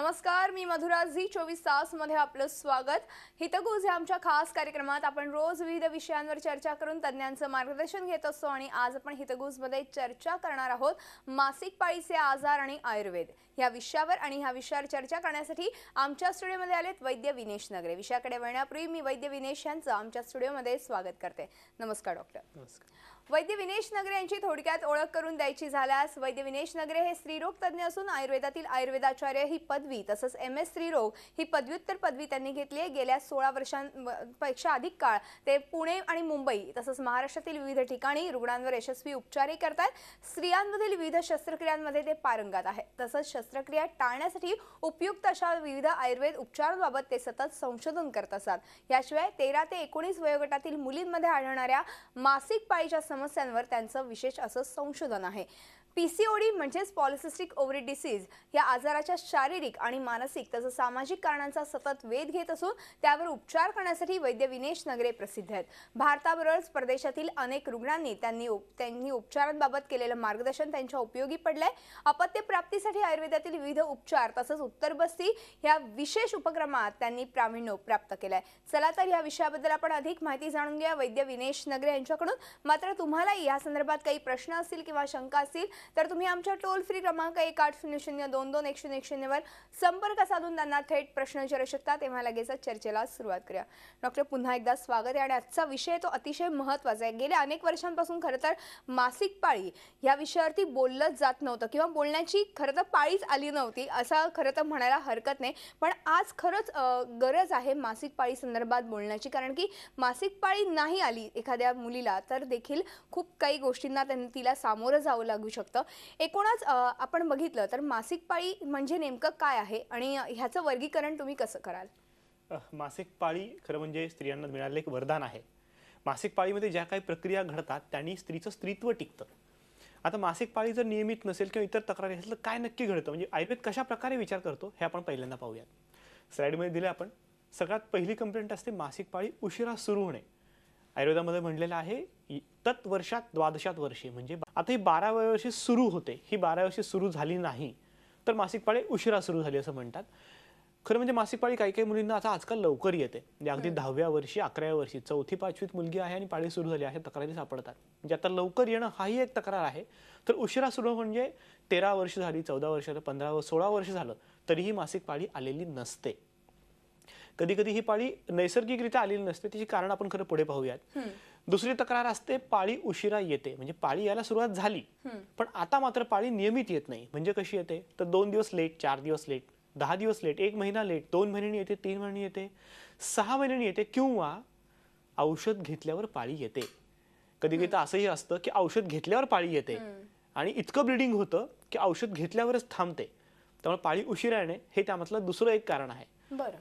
नमस्कार, मी मधुरा. झी 24 तास मध्ये आपलं स्वागत. हितगुज या आमच्या खास कार्यक्रमात आपण रोज विविध विषयांवर चर्चा करून तज्ञांचं मार्गदर्शन घेत असतो आणि आज आपण हितगुज मध्ये चर्चा करणार आहोत मासिक पाळीचे आजार आणि आयुर्वेद या विषयावर. आणि ह्या विषयावर चर्चा करण्यासाठी आमच्या स्टुडिओमध्ये आलेत वैद्य विनेश नगरे. विषयाकडे वळण्यापूर्वी मी वैद्य विनेश यांचं आमच्या स्टुडिओमध्ये स्वागत करते. नमस्कार डॉक्टर. नमस्कार. वैद्य विनेश नगरे यांची थोडक्यात ओळख करून द्यायची झाल्यास वैद्य विनेश नगरे हे स्त्रीरोग तज्ञ असून आयुर्वेदातील आयुर्वेदाचार्य ही पदवी तसंच MS स्त्रीरोग ही पदव्युत्तर पदवी त्यांनी घेतली आहे. गेल्या 16 वर्षांपेक्षा अधिक काळ ते पुणे आणि मुंबई तसंच महाराष्ट्रातील विविध ठिकाणी रुग्णांवर यशस्वी उपचारही करतात. स्त्रियांमधील विविध शस्त्रक्रियांमध्ये ते पारंगत आहेत. तसंच शस्त्रक्रिया टाळण्यासाठी उपयुक्त अशा विविध आयुर्वेद उपचारांबाबत ते सतत संशोधन करत असतात. याशिवाय 13 ते 19 वयोगटातील मुलींमध्ये आढळणाऱ्या मासिक पाळीच्या समस्यांवर त्यांचं विशेष असं संशोधन आहे. PCOD म्हणजेच पॉलिसिस्टिक ओव्हरी डिसीज या आजाराच्या शारीरिक आणि मानसिक तसंच सामाजिक कारणांचा सतत वेध घेत असून त्यावर उपचार करण्यासाठी वैद्य विनेश नगरे प्रसिद्ध आहेत. भारताबरोबरच परदेशातील अनेक रुग्णांनी त्यांनी उपचारांबाबत केलेलं मार्गदर्शन त्यांच्या उपयोगी पडलंय. अपत्य प्राप्तीसाठी आयुर्वेदातील विविध उपचार तसंच उत्तरबस्ती या विशेष उपक्रमात त्यांनी प्रावीण्य प्राप्त केलंय. चला तर या विषयाबद्दल आपण अधिक माहिती जाणून घ्या वैद्य विनेश नगरे यांच्याकडून. मात्र तुम्हाला या संदर्भात काही प्रश्न असतील किंवा शंका असतील तर तुम्ही आमच्या टोल फ्री क्रमांक 1800-22-101 वर संपर्क साधून त्यांना थेट प्रश्न विचारू शकता. तेव्हा लगेच चर्चेला सुरुवात करूया. डॉक्टर, पुन्हा एकदा स्वागत आहे. आणि आजचा विषय तो अतिशय महत्त्वाचा आहे. गेल्या अनेक वर्षांपासून खरं तर मासिक पाळी या विषयावरती बोललं जात नव्हतं किंवा बोलण्याची खरं तर पाळीच आली नव्हती असं खरं तर म्हणायला हरकत नाही. पण आज खरंच गरज आहे मासिक पाळी संदर्भात बोलण्याची, कारण की मासिक पाळी नाही आली एखाद्या मुलीला तर देखील खूप काही गोष्टींना तिला सामोरं जावं लागू शकतं. एकूणच आपण बघितलं तर मासिक पाळी म्हणजे नेमकं काय आहे आणि ह्याचं वर्गीकरण तुम्ही कसं कराल? मासिक पाळी खरं म्हणजे स्त्रियांना मिळालेलं एक वरदान आहे. मासिक पाळीमध्ये ज्या काही प्रक्रिया घडतात त्यांनी स्त्रीचं स्त्रीत्व टिकतं. आता मासिक पाळी जर नियमित नसेल किंवा इतर तक्रारी असेल तर काय नक्की घडतं, म्हणजे आयुर्वेद कशा प्रकारे विचार करतो हे आपण पहिल्यांदा पाहूयात. स्लाइडमध्ये दिले आपण. सगळ्यात पहिली कंप्लेंट असते मासिक पाळी उशिरा सुरू होणे. आयुर्वेदामध्ये म्हणलेलं आहे तत्वर्षात द्वादशात वर्षे, म्हणजे आता ही 12व्या वर्षी सुरू होते, ही 12व्या वर्षी सुरू झाली नाही तर मासिक पाळी उशिरा सुरू झाली असं म्हणतात. खरं म्हणजे मासिक पाळी काही काही मुलींना आता आजकाल लवकर येते, म्हणजे अगदी 10व्या वर्षी 11व्या वर्षी 4थी 5वीत मुलगी आहे आणि पाळी सुरू झाली आहे तक्रारी सापडतात. म्हणजे आता लवकर येणं हाही एक तक्रार आहे. तर उशिरा सुरू म्हणजे 13 वर्ष झाली, 14 वर्ष झालं, 15 16 वर्ष झालं तरीही मासिक पाळी आलेली नसते. कधी कधी ही पाळी नैसर्गिकरित्या आलेली नसते, तिची कारण आपण खरं पुढे पाहूयात. दुसरी तक्रार असते पाळी उशिरा येते, म्हणजे पाळी यायला सुरुवात झाली पण आता मात्र पाळी नियमित येत नाही. म्हणजे कशी येते तर 2 दिवस लेट, 4 दिवस लेट, 10 दिवस लेट, 1 महिना लेट, 2 महिन्यांनी येते, 3 महिन्यांनी येते, 6 महिन्यांनी येते किंवा औषध घेतल्यावर पाळी येते. कधी कधी तर असंही असतं की औषध घेतल्यावर पाळी येते आणि इतकं ब्लिडिंग होतं की औषध घेतल्यावरच थांबते. त्यामुळे पाळी उशिरा येणे हे त्यामधलं दुसरं एक कारण आहे.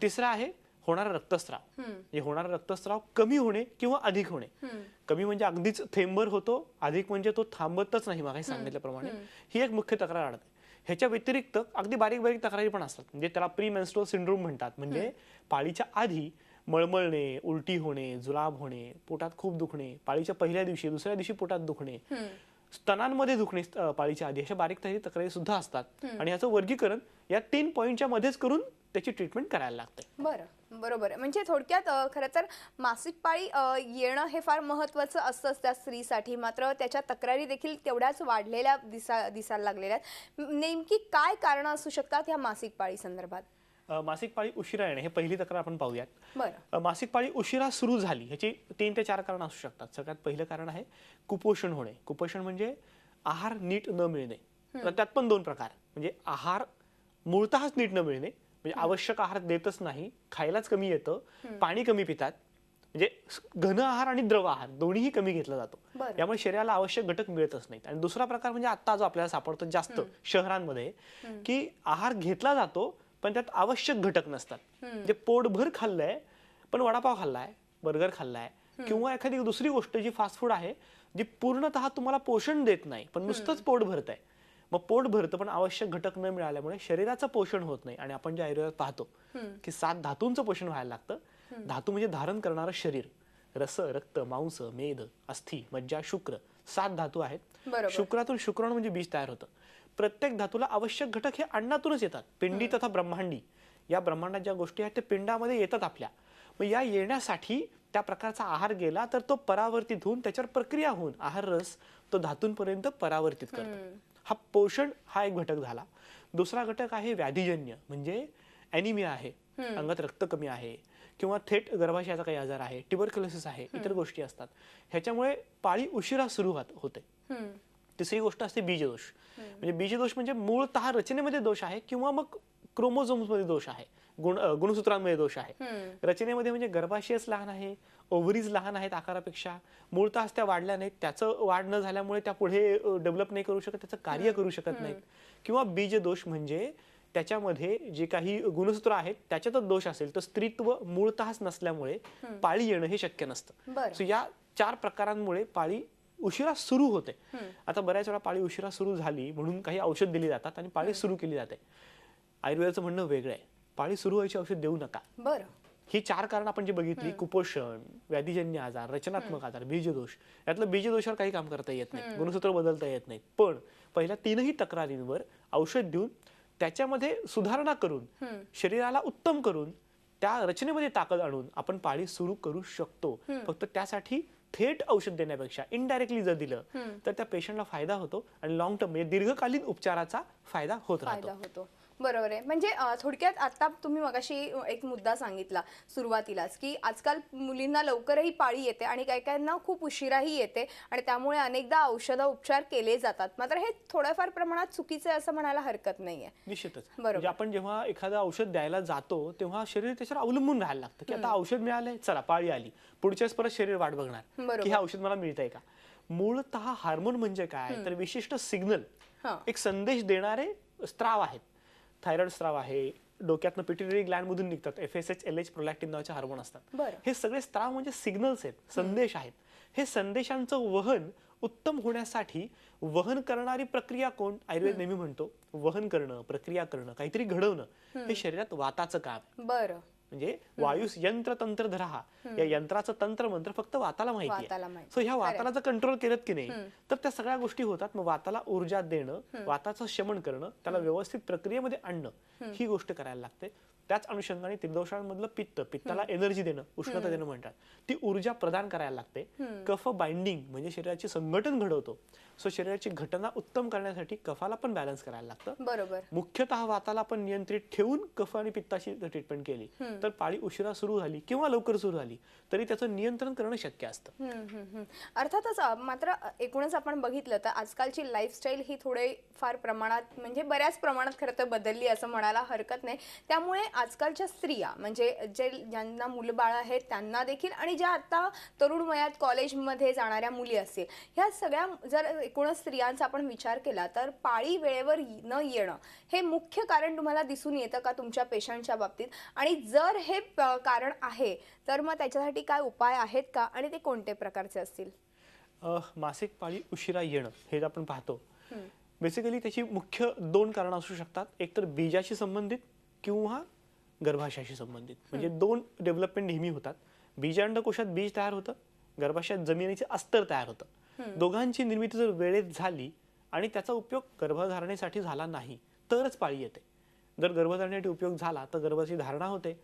तिसरं आहे होणारा रक्तस्राव. म्हणजे होणारा रक्तस्राव कमी होणे किंवा अधिक होणे. कमी म्हणजे अगदीच थेंबर होतो, अधिक म्हणजे तो थांबतच नाही. मागे सांगितल्याप्रमाणे ही एक मुख्य तक्रार आणते. ह्याच्या व्यतिरिक्त अगदी बारीक बारीक तक्रारी पण असतात, म्हणजे त्याला प्री मेन्स्ट्रुअल सिंड्रोम म्हणतात. म्हणजे पाळीच्या आधी मळमळणे, उलटी होणे, जुलाब होणे, पोटात खूप दुखणे, पाळीच्या पहिल्या दिवशी दुसऱ्या दिवशी पोटात दुखणे, स्तनांमध्ये दुखणे पाळीच्या आधी, अशा बारीक तक्रारी सुद्धा असतात. आणि याचं वर्गीकरण या 3 पॉईंटच्या मध्येच करून त्याची ट्रीटमेंट करायला लागते. बरं, बरोबर. म्हणजे थोडक्यात खरं तर मासिक पाळी येणं हे फार महत्त्वाचं असतं त्या स्त्रीसाठी. मात्र त्याच्या तक्रारी देखील तेवढ्याच वाढलेल्या दिसायला लागलेल्या आहेत. नेमकी काय कारणं असू शकतात ह्या मासिक पाळी संदर्भात? मासिक पाळी उशिरा येणे हे पहिली तक्रार आपण पाहूयात. बरं. मासिक पाळी उशिरा सुरू झाली ह्याची 3 ते 4 कारण असू शकतात. सगळ्यात पहिलं कारण आहे कुपोषण होणे. कुपोषण म्हणजे आहार नीट न मिळणे. त्यात पण 2 प्रकार, म्हणजे आहार मूळतःच नीट न मिळणे, म्हणजे आवश्यक आहार देतच नाही, खायलाच कमी येतं, पाणी कमी पितात, म्हणजे घन आहार आणि द्रव आहार दोन्हीही कमी घेतला जातो, त्यामुळे शरीराला आवश्यक घटक मिळतच नाहीत. आणि दुसरा प्रकार म्हणजे आता जो आपल्याला सापडतो जास्त शहरांमध्ये की आहार घेतला जातो पण त्यात आवश्यक घटक नसतात. म्हणजे पोटभर खाल्लंय पण वडापाव खाल्लाय, बर्गर खाल्लाय किंवा एखादी दुसरी गोष्ट जी फास्ट फूड आहे जी पूर्णतः तुम्हाला पोषण देत नाही पण नुसतंच पोट भरतंय. मग पोट भरतं पण आवश्यक घटक न मिळाल्यामुळे शरीराचं पोषण होत नाही. आणि आपण जे आयुर्वेदात पाहतो की 7 धातूंचं पोषण व्हायला लागतं. धातू म्हणजे धारण करणारं शरीर. रस, रक्त, मांस, मेद, अस्थि, मज्जा, शुक्र 7 धातू आहेत. शुक्रातून शुक्राणू म्हणजे बीज तयार होतं. प्रत्येक धातूला आवश्यक घटक हे अन्नातूनच येतात. पिंडी तथा ब्रह्मांडी या ब्रह्मांडात ज्या गोष्टी आहेत ते पिंडामध्ये येतात आपल्या. मग या येण्यासाठी त्या प्रकारचा आहार गेला तर तो परावर्तित होऊन त्याच्यावर प्रक्रिया होऊन आहार रस तो धातूंपर्यंत परावर्तित करतो. हा पोषण हा एक घटक झाला. दुसरा घटक आहे व्याधीजन्य, म्हणजे ॲनिमिया आहे, अंगात रक्त कमी आहे किंवा थेट गर्भाशयाचा काही आजार आहे, ट्युबरक्युलोसिस आहे, इतर गोष्टी असतात. ह्याच्यामुळे पाळी उशिरा सुरुवात होते. तिसरी गोष्ट असते बीजदोष. म्हणजे बीजदोष म्हणजे मूळतः रचनेमध्ये दोष आहे किंवा मग क्रोमोझोम्स मध्ये दोष आहे, गुणसूत्रांमध्ये दोष आहे. रचनेमध्ये म्हणजे गर्भाशयच लहान आहे, ओव्हरीज लहान आहेत आकारापेक्षा, मूळतः त्या वाढल्या नाहीत, त्याचं वाढ न झाल्यामुळे त्या पुढे डेव्हलप नाही करू शकत, त्याचं कार्य करू शकत नाहीत. किंवा बीजदोष म्हणजे त्याच्यामध्ये जे काही गुणसूत्र आहेत त्याच्यातच दोष असेल तर स्त्रीत्व मूळतःच नसल्यामुळे पाळी येणं हे शक्य नसतं. सो या 4 प्रकारांमुळे पाळी उशिरा सुरू होते. आता बऱ्याच वेळा पाळी उशिरा सुरू झाली म्हणून काही औषध दिली जातात आणि पाळी सुरू केली जाते. आयुर्वेदाचं म्हणणं वेगळं आहे, पाळी सुरू व्हायची औषध देऊ नका. ही 4 कारण आपण जे बघितली, कुपोषण, व्याधीजन्य आजार, रचनात्मक आजार, बीजदोष, यातलं बीजदोषावर काही काम करता येत नाही, गुणसूत्र बदलता येत नाहीत. पण पहिल्या 3ही तक्रारींवर औषध देऊन त्याच्यामध्ये सुधारणा करून शरीराला उत्तम करून त्या रचनेमध्ये ताकद आणून आपण पाळी सुरू करू शकतो. फक्त त्यासाठी थेट औषध देण्यापेक्षा इनडायरेक्टली जर दिलं तर त्या पेशंटला फायदा होतो आणि लॉंग टर्म म्हणजे दीर्घकालीन उपचाराचा फायदा होत राहतो. बरोबर आहे. म्हणजे थोडक्यात आता तुम्ही मगाशी एक मुद्दा सांगितला सुरुवातीलाच की आजकाल मुलींना लवकरही पाळी येते आणि काही काहींना खूप उशिराही येते आणि त्यामुळे अनेकदा औषध उपचार केले जातात. मात्र हे थोड्याफार प्रमाणात चुकीचे असं म्हणायला हरकत नाहीये. निश्चितच. म्हणजे आपण जेव्हा एखादं औषध द्यायला जातो तेव्हा शरीर त्याच्यावर अवलंबून राहायला लागतं की आता औषध मिळालंय, चला पाळी आली, पुढच्याच परत शरीर वाट बघणार की हे औषध मला मिळतंय का. मूळतः हार्मोन म्हणजे काय तर विशिष्ट सिग्नल, एक संदेश देणारे स्त्राव आहेत. थायरॉइड स्त्राव आहे, डोक्यातनं पिट्युटरी ग्लँड मधून निघतात, FSH, LH, प्रोलॅक्टिन नावाचे हार्मोन असतात. हे सगळे स्त्राव म्हणजे सिग्नल्स आहेत, संदेश आहेत. हे संदेशांचं वहन उत्तम होण्यासाठी वहन करणारी प्रक्रिया कोण? आयुर्वेद नेहमी म्हणतो वहन करणं, प्रक्रिया करणं, काहीतरी घडवणं हे शरीरात वाताचं काम. म्हणजे वायुस यंत्र तंत्र धरा, या यंत्राचं तंत्र मंत्र फक्त वाताला माहिती आहे. सो ह्या वाताला जर कंट्रोल केलं की नाही तर त्या सगळ्या गोष्टी होतात. मग वाताला ऊर्जा देणं, वाताचं शमन करणं, त्याला व्यवस्थित प्रक्रियेमध्ये आणणं ही गोष्ट करायला लागते. त्याच अनुषंगाने त्रिदोषांमधलं पित्त, पित्ताला एनर्जी देणं, उष्णता देणं म्हणतात, ती ऊर्जा प्रदान करायला लागते. कफ बाइंडिंग म्हणजे शरीराची संघटन घडवतो. सो शरीराची घटना उत्तम करण्यासाठी कफाला पण बॅलन्स करायला लागतं. मुख्यतः वाताला आपण नियंत्रित ठेवून कफ आणि पित्ताची ट्रीटमेंट केली तर पाळी उशिरा सुरू झाली किंवा लवकर सुरू झाली तरी त्याचं नियंत्रण करणं शक्य असतं. अर्थातच. मात्र एकूणच आपण बघितलं तर आजकालची लाईफस्टाईल ही थोडे फार प्रमाणात म्हणजे बऱ्याच प्रमाणात खरं तर बदलली असं म्हणायला हरकत नाही. त्यामुळे आजकालच्या स्त्रिया म्हणजे ज्यांना मुलबाळ आहेत त्यांना देखील आणि ज्या आता तरुण वयात कॉलेजमध्ये जाणाऱ्या मुली असतील, ह्या सगळ्या जर एकूणच स्त्रियांचा आपण विचार केला तर पाळी वेळेवर न येणं हे मुख्य कारण तुम्हाला दिसून येतं का तुमच्या पेशंटच्या बाबतीत? आणि जर हे कारण आहे तर मग त्याच्यासाठी काय उपाय आहेत का आणि ते कोणते प्रकारचे असतील? मासिक पाळी उशिरा येणं हे आपण पाहतो. बेसिकली त्याची मुख्य 2 कारणं असू शकतात. एक तर बीजाशी संबंधित किंवा गर्भाशयाशी संबंधित. म्हणजे 2 डेव्हलपमेंट नेहमी होतात. बीजांडकोशात बीज तयार होतं, गर्भाशयात जमिनीचे अस्तर तयार होतं. दोघांची निर्मिती जर वेळेत झाली आणि त्याचा उपयोग गर्भधारणेसाठी झाला नाही तरच पाळी येते. जर गर्भधारणेसाठी उपयोग झाला तर गर्भाची धारणा होते,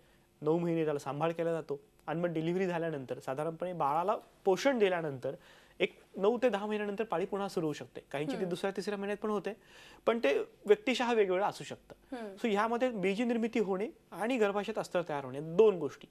9 महिने त्याला सांभाळ केला जातो आणि मग डिलिव्हरी झाल्यानंतर साधारणपणे बाळाला पोषण दिल्यानंतर एक 9 ते 10 महिन्यानंतर पाळी पुन्हा सुरू होऊ शकते. काहींची ती 2ऱ्या-3ऱ्या महिन्यात पण होते, पण ते व्यक्तिशः वेगवेगळं असू शकतं. सो ह्यामध्ये बीज निर्मिती होणे आणि गर्भाशयात अस्तर तयार होणे 2 गोष्टी.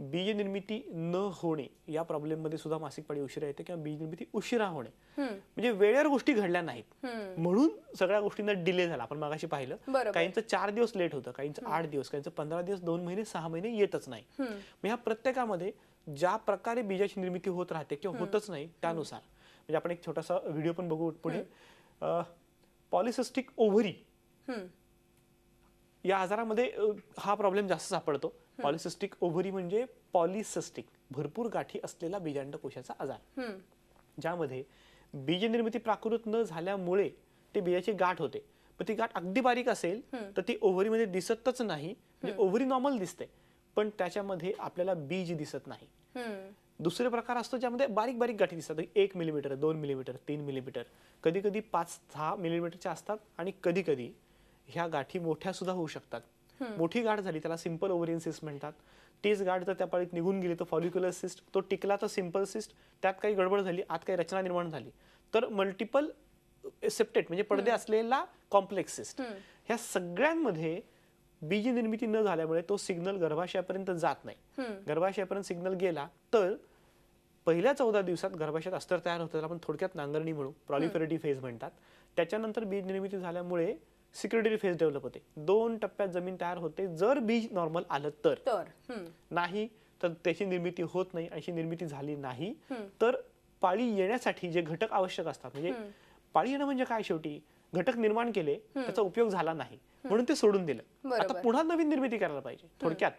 बीज निर्मिती न होणे या प्रॉब्लेम मध्ये सुद्धा मासिक पाळी उशिरा येते किंवा बीज निर्मिती उशिरा होणे म्हणजे वेळेवर गोष्टी घडल्या नाहीत म्हणून सगळ्या गोष्टींना डिले झाला. आपण मागाशी पाहिलं काहींचं 4 दिवस लेट होतं, काहींचं 8 दिवस, काहींचं 15 दिवस, 2 महिने, 6 महिने येतच नाही. मग ह्या प्रत्येकामध्ये ज्या प्रकारे बीजाची निर्मिती होत राहते किंवा होतच नाही त्यानुसार म्हणजे आपण एक छोटासा व्हिडिओ पण बघू पुढे. पॉलिसिस्टिक ओव्हरी या आजारामध्ये हा प्रॉब्लेम जास्त सापडतो. पॉलिसिस्टिक ओव्हरी म्हणजे पॉलिसिस्टिक भरपूर गाठी असलेला बीजांडकोशाचा आजार, ज्यामध्ये बीज निर्मिती प्राकृत न झाल्यामुळे ते बीजाची गाठ होते. पण ती गाठ अगदी बारीक असेल तर ती ओव्हरीमध्ये दिसतच नाही. म्हणजे ओव्हरी नॉर्मल दिसते पण त्याच्यामध्ये आपल्याला बीज दिसत नाही. हम्म. दुसरे प्रकार असतो ज्यामध्ये बारीक बारीक गाठी दिसतात, 1 मिलीमीटर, 2 मिलीमीटर, 3 मिलीमीटर, कधी कधी 5-6 मिलीमीटरच्या असतात आणि कधी कधी ह्या गाठी मोठ्या सुद्धा होऊ शकतात. मोठी गाठ झाली त्याला सिंपल ओव्हरियन सिस्ट म्हणतात. तीच गाठ जर त्या पाळीत निघून गेली तर फॉलिक्युलर सिस्ट, तो टिकला तर सिंपल सिस्ट, त्यात काही गडबड झाली, आत काही रचना निर्माण झाली तर मल्टिपल सेप्टेट म्हणजे पडदे असलेला कॉम्प्लेक्स सिस्ट. ह्या सगळ्यांमध्ये बीज निर्मिती न झाल्यामुळे तो सिग्नल गर्भाशयापर्यंत जात नाही. गर्भाशयापर्यंत सिग्नल गेला तर पहिल्या 14 दिवसात गर्भाशयात अस्तर तयार होतं, त्याला आपण थोडक्यात नांगरणी म्हणू, प्रॉलिफेरेटिव्ह फेज म्हणतात. त्याच्यानंतर बीज निर्मिती झाल्यामुळे सिक्रेटरी फेज डेव्हलप होते. 2 टप्प्यात जमीन तयार होते जर बीज नॉर्मल आलं तर. नाही तर त्याची निर्मिती होत नाही. अशी निर्मिती झाली नाही तर पाळी येण्यासाठी जे घटक आवश्यक असतात, म्हणजे पाळी येणं म्हणजे काय, शेवटी घटक निर्माण केले, त्याचा उपयोग झाला नाही म्हणून ते सोडून दिलं, आता पुन्हा नवीन निर्मिती करायला पाहिजे. थोडक्यात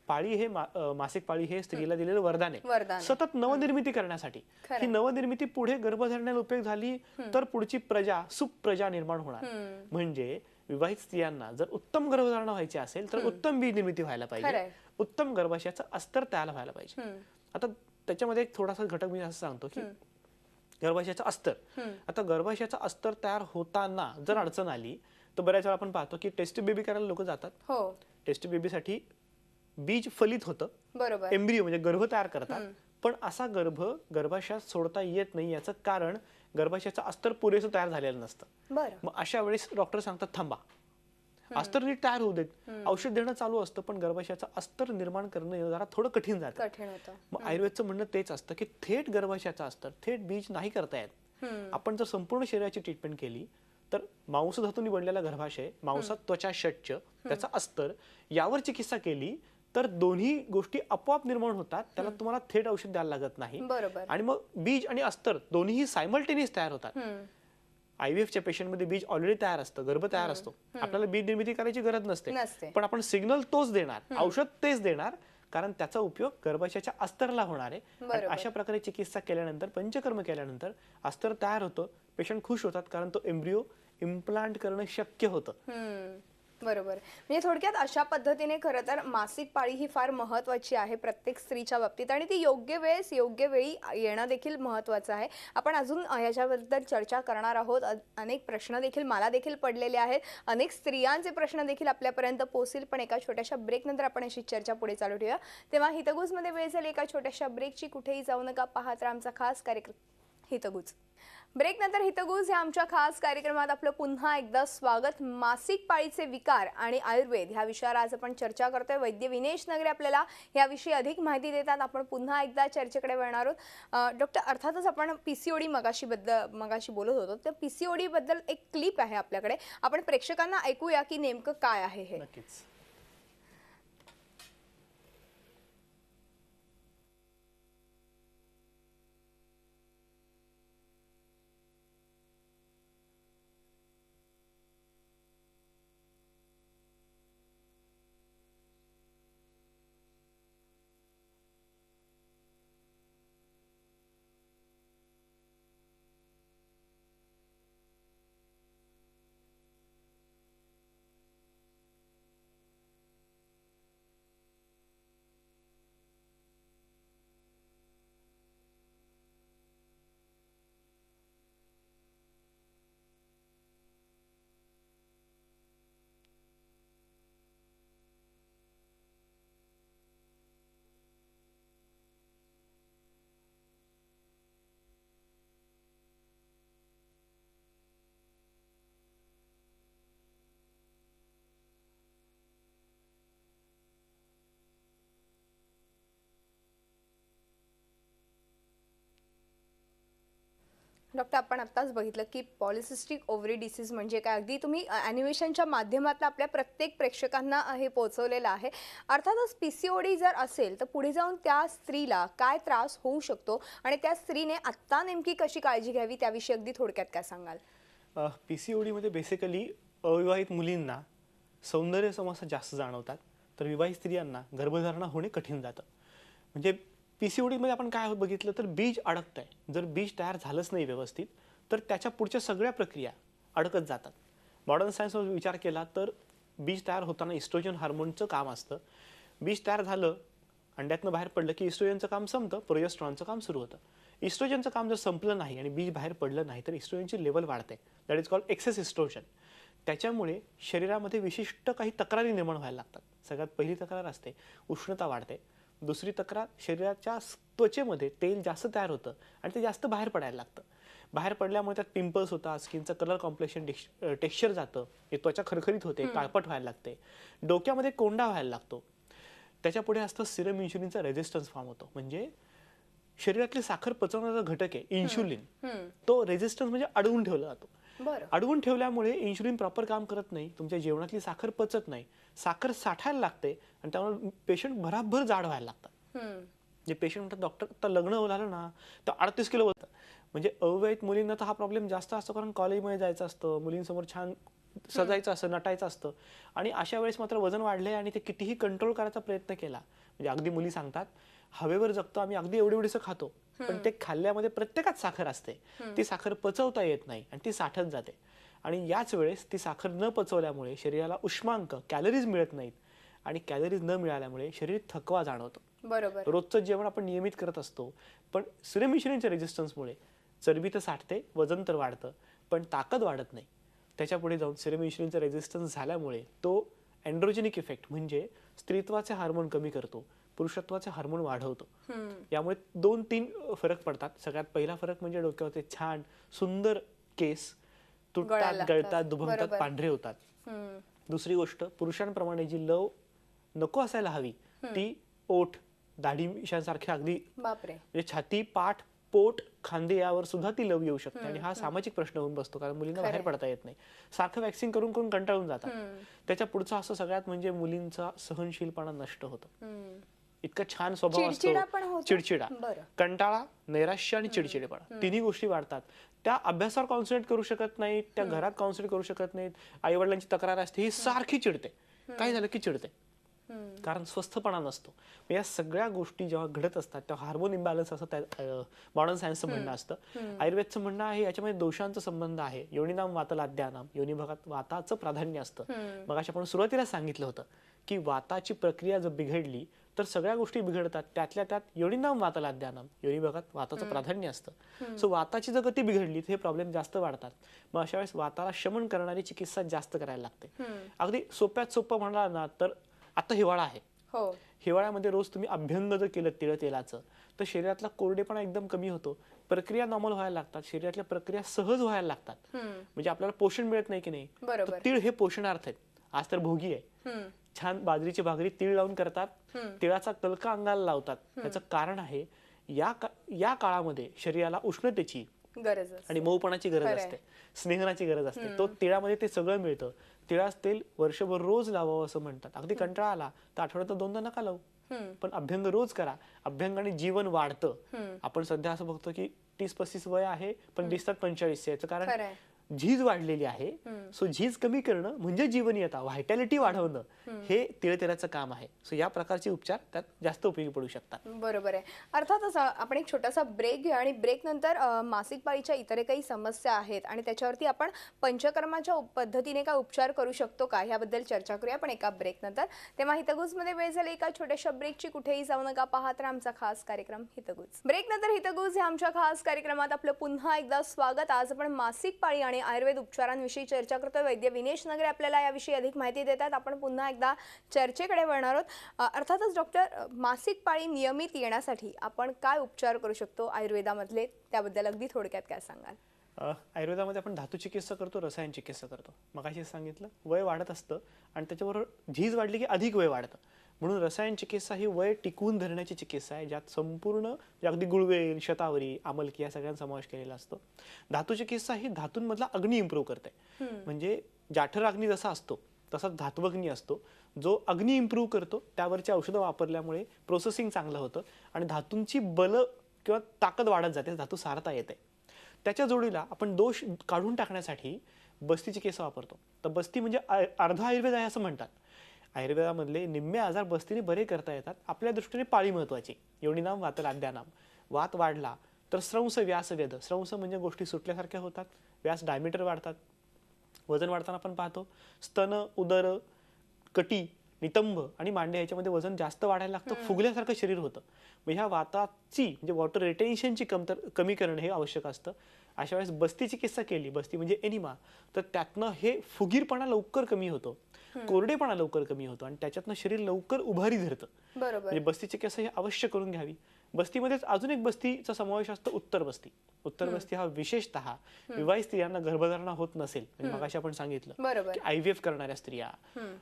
पाळी हे मासिक पाळी हे स्त्रीला दिलेलं वरदान आहे सतत नवनिर्मिती करण्यासाठी. ही नवनिर्मिती पुढे गर्भधारणेला उपयोग झाली तर पुढची प्रजा सुप्रजा निर्माण होणार. म्हणजे विवाहित स्त्रियांना जर उत्तम गर्भधारणा व्हायची असेल तर उत्तम बीज निर्मिती व्हायला पाहिजे, उत्तम गर्भाशयाचं अस्तर तयार व्हायला पाहिजे. आता त्याच्यामध्ये एक थोडासा घटक मी असं सांगतो की गर्भाशयाचं अस्तर. आता गर्भाशयाचं अस्तर तयार होताना जर अडचण आली तर बऱ्याच वेळा आपण पाहतो की टेस्ट बेबी करायला लोक जातात. टेस्ट बेबीसाठी बीज फलित होतं, एम्ब्रियो म्हणजे गर्भ तयार करतात, पण असा गर्भ गर्भाशयात सोडता येत नाही. याचं कारण गर्भाशयाचं अस्तर पुरेसं तयार झालेलं नसतं. मग अशा वेळेस डॉक्टर सांगतात थांबा, अस्तर नीट तयार होऊ देत, औषध देणं चालू असतं पण गर्भाशयाचं अस्तर निर्माण करणं जरा थोडं कठीण जातं. मग आयुर्वेदचं म्हणणं तेच असतं की थेट गर्भाशयाचं अस्तर, थेट बीज नाही करता येत. आपण जर संपूर्ण शरीराची ट्रीटमेंट केली तर मांस धातूंनी बनलेला गर्भाशय, मांसात त्वचा शच्च, त्याचा अस्तर, यावर चिकित्सा केली तर दोन्ही गोष्टी आपोआप निर्माण होतात. त्याला तुम्हाला थेट औषध द्यायला लागत नाही आणि मग बीज आणि अस्तर दोन्हीही सायमल्टेनियस तयार होतात. आयव्हीएफच्या पेशंटमध्ये बीज ऑलरेडी तयार असतं, गर्भ तयार असतो, आपल्याला बीज निर्मिती करायची गरज नसते, पण आपण सिग्नल तोच देणार, औषध तेच देणार, कारण त्याचा उपयोग गर्भाशयाच्या अस्तरला होणार आहे. अशा प्रकारे चिकित्सा केल्यानंतर, पंचकर्म केल्यानंतर अस्तर तयार होतं, पेशंट खुश होतात कारण तो एम्ब्रियो इम्प्लांट करणं शक्य होतं. बरोबर. म्हणजे थोडक्यात अशा पद्धतीने खरं तर मासिक पाळी ही फार महत्त्वाची आहे प्रत्येक स्त्रीच्या बाबतीत आणि ती योग्य वेळेस योग्य वेळी येणं देखील महत्त्वाचं आहे. आपण अजून याच्याबद्दल चर्चा करणार आहोत. अनेक प्रश्न देखील मला देखील पडलेले आहेत, अनेक स्त्रियांचे प्रश्न देखील आपल्यापर्यंत पोहोचतील, पण एका छोट्याशा ब्रेकनंतर आपण अशी चर्चा पुढे चालू ठेवूया. तेव्हा हितगुजमध्ये वेळ झाली एका छोट्याशा ब्रेकची. कुठेही जाऊ नका, पाहत राहा आमचा खास कार्यक्रम हितगुज. ब्रेक नंतर हितगुज या आमच्या खास कार्यक्रमात आपलं पुन्हा एकदा स्वागत. मासिक पाळीचे विकार आणि आयुर्वेद ह्या विषयावर आज आपण चर्चा करतोय. वैद्य विनेश नगरे आपल्याला याविषयी अधिक माहिती देतात. आपण पुन्हा एकदा चर्चेकडे वळणार आहोत. डॉक्टर, अर्थातच आपण पीसीओडी मगाशी बोलत होतो, तर पीसीओडी बद्दल एक क्लिप आहे आपल्याकडे, आपण प्रेक्षकांना ऐकूया की नेमकं काय आहे हे. नक्कीच. डॉक्टर, आपण आत्ताच बघितलं की पॉलिसिस्टिक ओव्हरी डिसीज म्हणजे काय, अगदी तुम्ही ॲनिमेशनच्या माध्यमातून आपल्या प्रत्येक प्रेक्षकांना हे पोहोचवलेलं आहे. अर्थातच पीसीओडी जर असेल तर पुढे जाऊन त्या स्त्रीला काय त्रास होऊ शकतो आणि त्या स्त्रीने आत्ता नेमकी कशी काळजी घ्यावी त्याविषयी अगदी थोडक्यात काय सांगाल? पीसीओडी मध्ये बेसिकली अविवाहित मुलींना सौंदर्य समस्या जास्त जाणवतात, तर विवाहित स्त्रियांना गर्भधारणा होणे कठीण जातं. म्हणजे पीसीओडी मध्ये आपण काय बघितलं तर बीज अडकतंय. जर बीज तयार झालंच नाही व्यवस्थित तर त्याच्या पुढच्या सगळ्या प्रक्रिया अडकत जातात. मॉडर्न सायन्सवर विचार केला तर बीज तयार होताना इस्ट्रोजन हार्मोनचं काम असतं. बीज तयार झालं, अंड्यातनं बाहेर पडलं की इस्ट्रोजनचं काम संपतं, प्रोजेस्टेरॉनचं काम सुरू होतं. इस्ट्रोजनचं काम जर संपलं नाही आणि बीज बाहेर पडलं नाही तर इस्ट्रोजनची लेवल वाढते. That is called excess estrogen. त्याच्यामुळे शरीरामध्ये विशिष्ट काही तक्रारी निर्माण व्हायला लागतात. सगळ्यात पहिली तक्रार असते उष्णता वाढते. दुसरी तक्रार शरीराच्या त्वचेमध्ये तेल जास्त तयार होतं आणि ते जास्त बाहेर पडायला लागतं. बाहेर पडल्यामुळे त्यात पिंपल्स होतात, स्किनचं कलर कॉम्प्लेक्शन टेक्स्चर जातं, त्वचा खरखरीत होते, काळपट व्हायला लागते, डोक्यामध्ये कोंडा व्हायला लागतो. त्याच्या पुढे असतं सिरम इन्शुलिनचा रेझिस्टन्स फॉर्म होतो. म्हणजे शरीरातली साखर पचवणारा घटक आहे इन्शुलिन, तो रेझिस्टन्स म्हणजे अडवून ठेवला जातो. अडवून ठेवल्यामुळे इन्शुलिन प्रॉपर काम करत नाही, तुमच्या जेवणातली साखर पचत नाही, साखर साठायला लागते आणि त्यामुळे पेशंट भराभर जाड व्हायला लागतात. जे पेशंट म्हणतात डॉक्टर आता लग्न झालं ना तर 38 किलो होतं. म्हणजे अविवाहित मुलींना तर हा प्रॉब्लेम जास्त असतो, कारण कॉलेजमध्ये जायचं असतं, मुलींसमोर छान सजायचं असतं, नटायचं असतं आणि अशा वेळेस मात्र वजन वाढले आणि ते कितीही कंट्रोल करायचा प्रयत्न केला. म्हणजे अगदी मुली सांगतात हवेवर जगतो आम्ही, अगदी एवढीसं खातो, पण ते खाल्ल्यामध्ये प्रत्येकात साखर असते, ती साखर पचवता येत नाही आणि ती साठत जाते. आणि याच वेळेस ती साखर न पचवल्यामुळे शरीराला उष्मांक कॅलरीज मिळत नाहीत आणि कॅलरीज न मिळाल्यामुळे शरीर थकवा जाणवतो. बरोबर. रोजचं जेवण आपण नियमित करत असतो, पण सिरम इन्शुलिनच्या रेझिस्टन्समुळे चरबी तर साठते, वजन तर वाढतं, पण ताकद वाढत नाही. त्याच्या पुढे जाऊन सिरम इन्शुलिनचा रेझिस्टन्स झाल्यामुळे तो एन्ड्रोजेनिक इफेक्ट म्हणजे स्त्रीत्वाचे हार्मोन कमी करतो, पुरुषत्वाचे हार्मोन वाढवतो. यामुळे 2-3 फरक पडतात. सगळ्यात पहिला फरक म्हणजे डोक्यावरचे छान सुंदर केस तुटतात, गळतात, दुभंगतात, पांढरे होतात. दुसरी गोष्ट, पुरुषांप्रमाणे जी लव नको असायला हवी ती ओठ, दाढी मिशांसारख्या अगदी म्हणजे छाती, पाठ, पोट, खांदे यावर सुद्धा ती लव येऊ शकते. आणि हा सामाजिक प्रश्न होऊन बसतो, कारण मुलींना बाहेर पडता येत नाही, सारखं वॅक्सिंग करून करून कंटाळून जातात. त्याच्या पुढचं असं सगळ्यात म्हणजे मुलींचा सहनशीलपणा नष्ट होतो. इतका छान स्वभाव असतो, चिडचिडा, कंटाळा, नैराश्य आणि चिडचिडेपणा, तिन्ही गोष्टी वाढतात. त्या अभ्यासावर कॉन्सन्ट्रेट करू शकत नाहीत, त्या घरात कॉन्सन्ट्रेट करू शकत नाहीत, आई वडिलांची तक्रार असते, ही सारखी चिडते, काय झालं की चिडते, कारण स्वस्थपणा नसतो. या सगळ्या गोष्टी जेव्हा घडत असतात तेव्हा हार्मोन इम्बॅलन्स असं मॉडर्न सायन्सचं म्हणणं असतं. आयुर्वेदचं म्हणणं आहे याच्यामध्ये दोषांचा संबंध आहे. योनिनाम वातलाद्यानाम, योनी भागात वाताचं प्राधान्य असतं. मग आपण सुरुवातीला सांगितलं होतं की वाताची प्रक्रिया जर बिघडली तर सगळ्या गोष्टी बिघडतात, त्यातल्या त्यात योनिनाम वातलाद्यानाम, योनी भागात वाताचं प्राधान्य असतं. सो वाताची जर गती बिघडली तर हे प्रॉब्लेम जास्त वाढतात. मग अशा वेळेस वाताला शमन करणारी चिकित्सा जास्त करायला लागते. अगदी सोप्यात सोपं म्हणाला ना तर आता हिवाळा आहे, हिवाळ्यामध्ये रोज तुम्ही अभ्यंग जर केलं तिळ तेलाचं तर शरीरातला कोरडेपणा एकदम कमी होतो, प्रक्रिया नॉर्मल व्हायला लागतात, शरीरातल्या प्रक्रिया सहज व्हायला लागतात. म्हणजे आपल्याला पोषण मिळत नाही की नाही, तर तीळ हे पोषणार्थ आहेत. आज तर भोगी आहे, छान बाजरीची भाकरी तीळ लावून करतात, तिळाचा तलका अंगाला लावतात. त्याचं कारण आहे या काळामध्ये शरीराला उष्णतेची गरज आणि मऊपणाची गरज असते, स्नेहनाची गरज असते. तो तिळामध्ये ते सगळं मिळतं. तिळाचं तेल वर्षभर रोज लावावं असं म्हणतात. अगदी कंटाळा आला तर आठवड्यात 2दा नका लावू, पण अभ्यंग रोज करा. अभ्यंगाने जीवन वाढतं. आपण सध्या असं बघतो की 30-35 वय आहे पण दिसतात 45. याचं कारण झीज वाढलेली आहे. सो झीज कमी करणं म्हणजे जीवनीयता, व्हायटॅलिटी वाढवणं, हे तिळतेलाचं काम आहे. सो या प्रकारचे उपचार त्यात जास्त उपयोगी पडू शकतात. बरोबर आहे. अर्थातच आपण एक छोटासा ब्रेक घेऊ आणि ब्रेक नंतर मासिक पाळीच्या इतर काही समस्या आहेत आणि त्याच्यावरती आपण पंचकर्माच्या पद्धतीने काय उपचार करू शकतो का याबद्दल चर्चा करूया, पण एका ब्रेक नंतर. तेव्हा हितगुजमध्ये वेळ झाली एका छोट्याशा ब्रेकची. कुठेही जाऊ नका, पाहत राहा आमचा खास कार्यक्रम हितगुज. ब्रेक नंतर हितगुज या आमच्या खास कार्यक्रमात आपलं पुन्हा एकदा स्वागत. आज आपण मासिक पाळी आणि आयुर्वेद उपचारांविषयी चर्चा करतोय. वैद्य विनेश नगरे आपल्याला याविषयी अधिक माहिती देतात. आपण पुन्हा एकदा चर्चेकडे वळणार आहोत. अर्थातच डॉक्टर, मासिक पाळी नियमित येण्यासाठी आपण काय उपचार करू शकतो आयुर्वेदामधले, त्याबद्दल अगदी थोडक्यात काय सांगाल? आयुर्वेदामध्ये आपण धातू चिकित्सा करतो, रसायन चिकित्सा करतो. मगाशी सांगितलं वय वाढत असतं आणि त्याच्याबरोबर झीज वाढली की अधिक वय वाढतं. म्हणून रसायन चिकित्सा ही वय टिकवून धरण्याची चिकित्सा आहे, ज्यात संपूर्ण अगदी गुळवेल, शतावरी, आमलकी या सगळ्यांचा समावेश केलेला असतो. धातू चिकित्सा ही धातूंमधला अग्नी इम्प्रूव्ह करते. म्हणजे जाठर अग्नी जसा असतो तसाच धात्वग्नी असतो, जो अग्नी इम्प्रूव्ह करतो. त्यावरची औषधं वापरल्यामुळे प्रोसेसिंग चांगलं होतं आणि धातूंची बल किंवा ताकद वाढत जाते, धातू सारता येते. त्याच्या जोडीला आपण दोष काढून टाकण्यासाठी बस्ती चिकित्सा वापरतो. तर बस्ती म्हणजे अर्ध आयुर्वेद आहे असं म्हणतात. आयुर्वेदामधले निम्मे आजार बस्तीने बरे करता येतात. आपल्या दृष्टीने पाळी महत्वाची. योनिनाम वातलाद्यानाम, वात वाढला तर स्रंस व्यास वेद. स्रंस म्हणजे गोष्टी सुटल्यासारख्या होतात, व्यास डायमीटर वाढतात. वजन वाढताना आपण पाहतो स्तन, उदर, कटी नितंब आणि मांडे याच्यामध्ये वजन जास्त वाढायला लागतं, फुगल्यासारखं शरीर होतं. मग ह्या वाताची म्हणजे वॉटर रिटेन्शनची कमी करणं हे आवश्यक असतं. अशा वेळेस बस्ती चिकित्सा केली, बस्ती म्हणजे एनिमा, तर त्यातनं हे फुगीरपणा लवकर कमी होतो, कोरडेपणा लवकर कमी होतो आणि त्याच्यातनं शरीर लवकर उभारी धरतं. बरोबर. म्हणजे बस्ती चिकित्सा ही अवश्य करून घ्यावी. बस्तीमध्येच अजून एक बस्तीचा समावेश असतो, उत्तर बस्ती. उत्तर बस्ती हा विशेषतः विवाहित स्त्रियांना गर्भधारणा होत नसेल, म्हणजे मगाशी आपण सांगितलं बरोबर. की IVF करणाऱ्या स्त्रिया,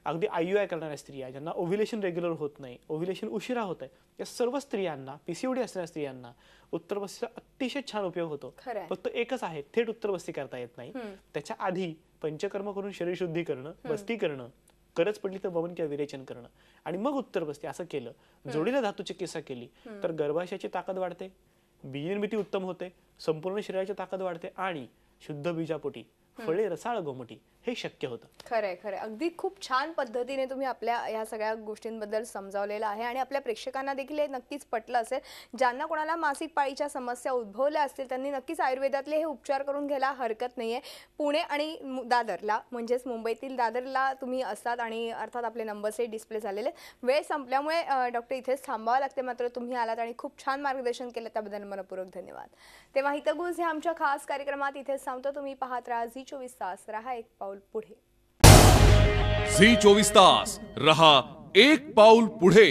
अगदी IUI करणाऱ्या स्त्रिया, ज्यांना ओव्ह्युलेशन रेग्युलर होत नाही, ओव्ह्युलेशन उशिरा होत आहे, या सर्व स्त्रियांना, PCOD असणाऱ्या स्त्रियांना उत्तर बस्तीचा अतिशय छान उपयोग होतो. खरंय. फक्त एकच आहे, थेट उत्तर बस्ती करता येत नाही. त्याच्या आधी पंचकर्म करून शरीर शुद्धी करणं, बस्ती करणं, गरज पडली तर वमन किंवा विरेचन करणं आणि मग उत्तर बस्ती असं केलं, जोडीला धातू चिकित्सा केली तर गर्भाशयाची ताकद वाढते, बीजनिर्मिती उत्तम होते, संपूर्ण शरीराची ताकद वाढते आणि शुद्ध बीजापोटी फळे रसाळ गोमटी हे शक्य होतं. खरंय खरंय. अगदी खूप छान पद्धतीने तुम्ही आपल्या ह्या सगळ्या गोष्टींबद्दल समजावलेलं आहे आणि आपल्या प्रेक्षकांना देखील हे नक्कीच पटलं असेल. ज्यांना कोणाला मासिक पाळीच्या समस्या उद्भवल्या असतील त्यांनी नक्कीच आयुर्वेदातले हे उपचार करून घ्यायला हरकत नाहीये. पुणे आणि दादरला म्हणजेच मुंबईतील दादरला तुम्ही असतात आणि अर्थात आपले नंबर्सही डिस्प्ले झालेले. वेळ संपल्यामुळे डॉक्टर इथेच थांबावं लागते, मात्र तुम्ही आलात आणि खूप छान मार्गदर्शन केलं त्याबद्दल मनपूर्वक धन्यवाद. तेव्हा हितगुज हे आमच्या खास कार्यक्रमात इथेच थांबतो. तुम्ही पाहत राहा झी 24 तास, रहा एक पाऊल पुढे. झी 24 तास रहा एक पाऊल पुढे.